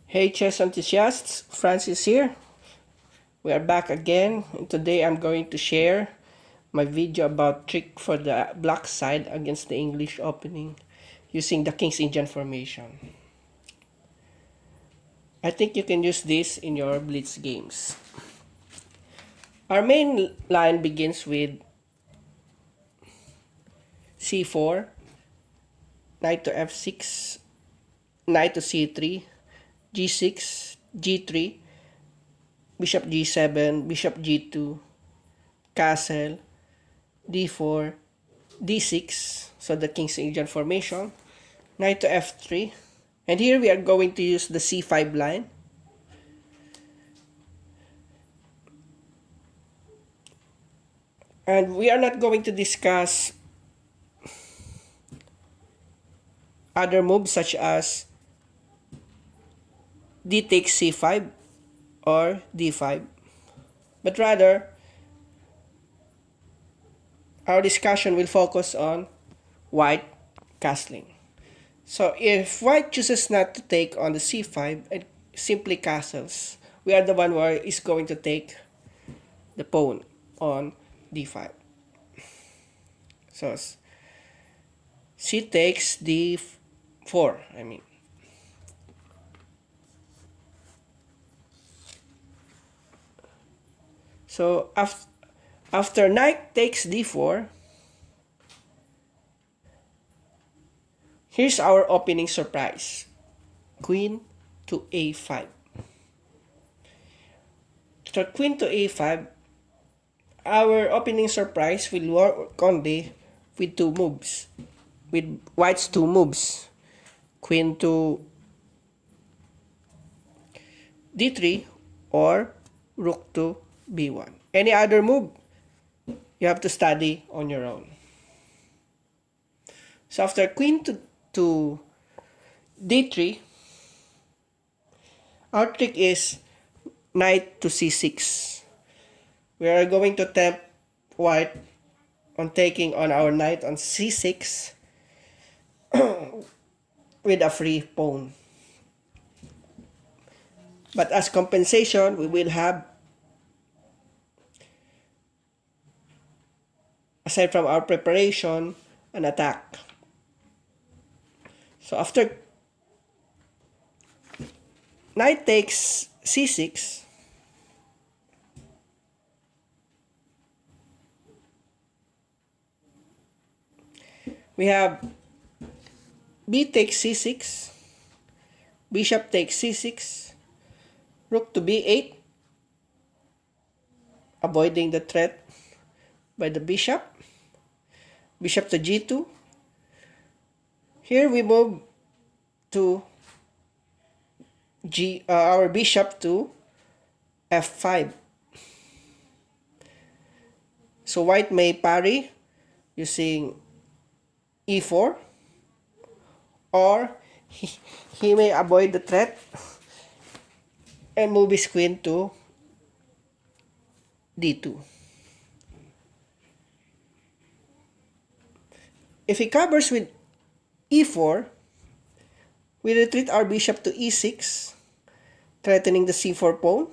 Hey chess enthusiasts, Francis here. We are back again, and today I'm going to share my video about trick for the black side against the English opening using the King's Indian formation. I think you can use this in your blitz games. Our main line begins with c4, knight to f6, knight to c3, g6, g3, bishop g7, bishop g2, castle, d4, d6, so the King's Indian formation, knight to f3, and here we are going to use the c5 line. And we are not going to discuss other moves such as d takes c5 or d5, but rather our discussion will focus on white castling. So if white chooses not to take on the c5 and simply castles, we are the one who is going to take the pawn on d5. So c takes d4, So after knight takes d4, here's our opening surprise. Queen to a5. So queen to a5, our opening surprise will work only with two moves. With white's two moves. Queen to d3 or rook to b1. Any other move, you have to study on your own. So after queen to d3, our trick is knight to c6. We are going to tempt white on taking on our knight on c6 with a free pawn. But as compensation, we will have, aside from our preparation, an attack. So after knight takes c6, we have b takes c6, bishop takes c6, rook to b8, avoiding the threat by the bishop, bishop to g2. Here we move to our bishop to f5. So white may parry using e4, or he may avoid the threat and move his queen to d2. If he covers with e4, we retreat our bishop to e6, threatening the c4 pawn.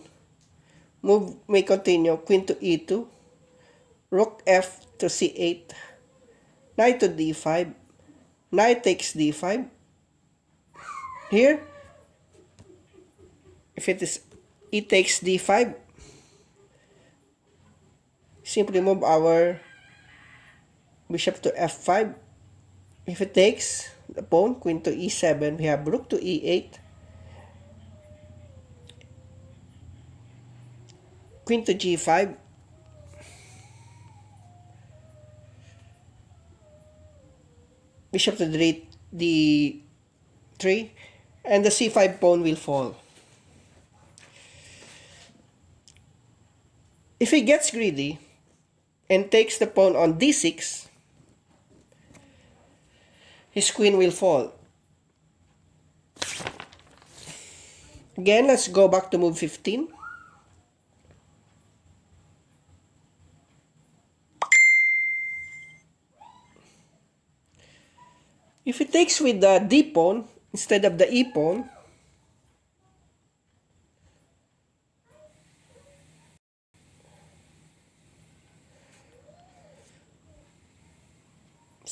Move may continue, queen to e2, rook f to c8, knight to d5, knight takes d5. Here, if it is e takes d5, simply move our bishop to f5. If it takes the pawn, queen to e7, we have rook to e8, queen to g5, bishop to d3, and the c5 pawn will fall. If he gets greedy and takes the pawn on d6, his queen will fall. Again, let's go back to move 15. If he takes with the d pawn instead of the e pawn,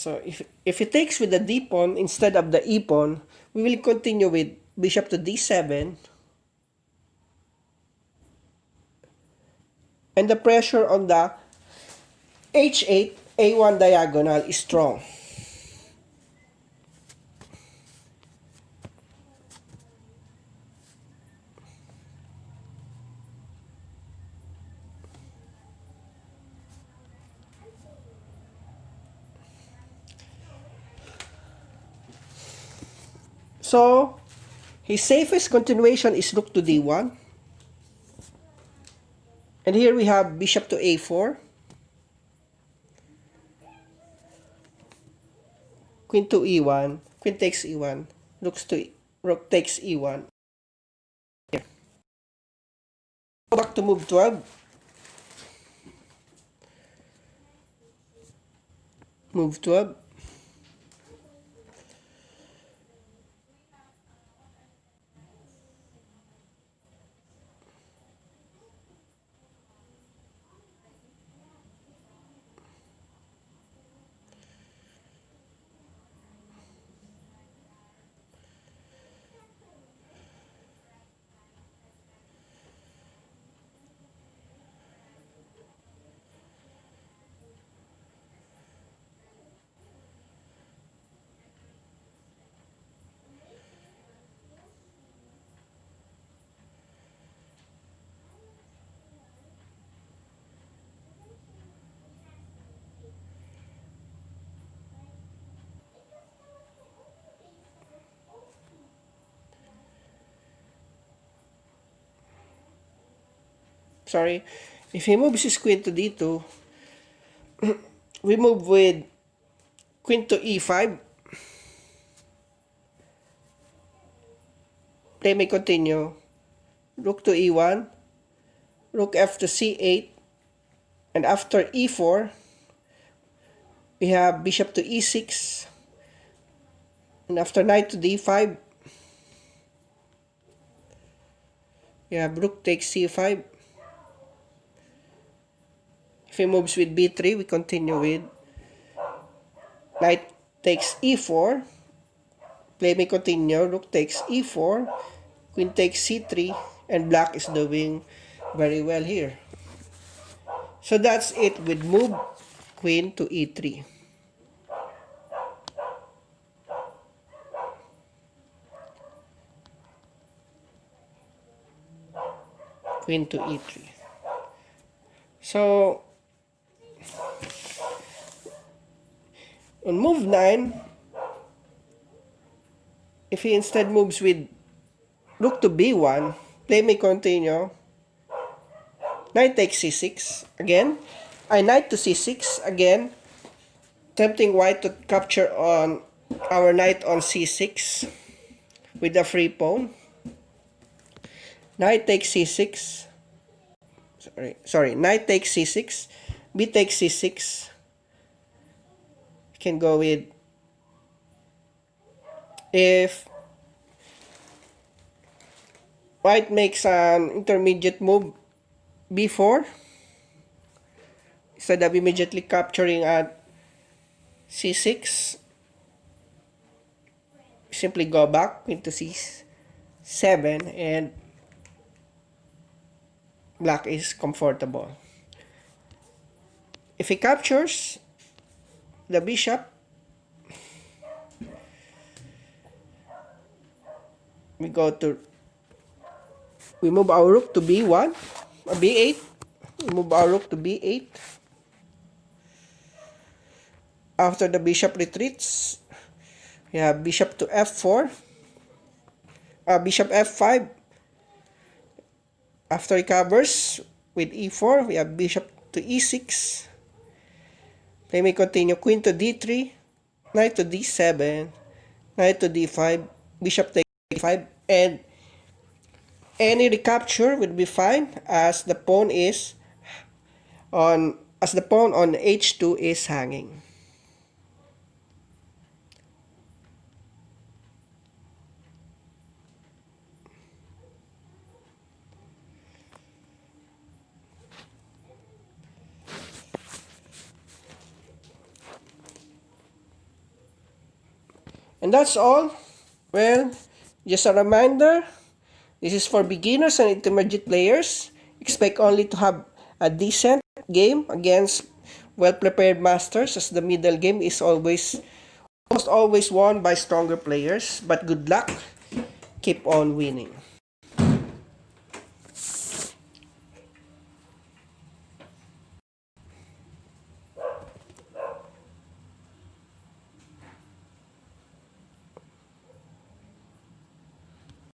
So if he takes with the d pawn instead of the e pawn, we will continue with bishop to d7. And the pressure on the h8, a1 diagonal is strong. So, his safest continuation is rook to d1. And here we have bishop to a4. Queen to e1. Queen takes e1. Rook takes e1. Here. Go back to move 12. Move 12. Sorry. If he moves his queen to d2, we move with queen to e5. Play may continue. Rook to e1. Rook f to c8. And after e4, we have bishop to e6. And after knight to d5, we have rook takes c5. If he moves with b3, we continue with knight takes e4. Play may continue. Rook takes e4. Queen takes c3. And black is doing very well here. So that's it with move queen to e3. Queen to e3. So, on move 9, if he instead moves with rook to b1, play may continue. Knight takes c6 again. Knight to c6 again. Tempting white to capture on our knight on c6 with a free pawn. Knight takes c6. Sorry. Knight takes c6. B takes c6. You can go with if white makes an intermediate move b4 instead of immediately capturing at c6, simply go back into c7 and black is comfortable. If he captures the bishop, we move our rook to b1, b8. We move our rook to b8. After the bishop retreats, we have bishop to f4, bishop f5. After recovers with e4, we have bishop to e6. Play may continue queen to d3, knight to d7, knight to d5, bishop takes d5, and any recapture will be fine as the pawn on h2 is hanging. And that's all. Well, just a reminder, this is for beginners and intermediate players. Expect only to have a decent game against well-prepared masters, as the middle game is almost always won by stronger players. But good luck. Keep on winning.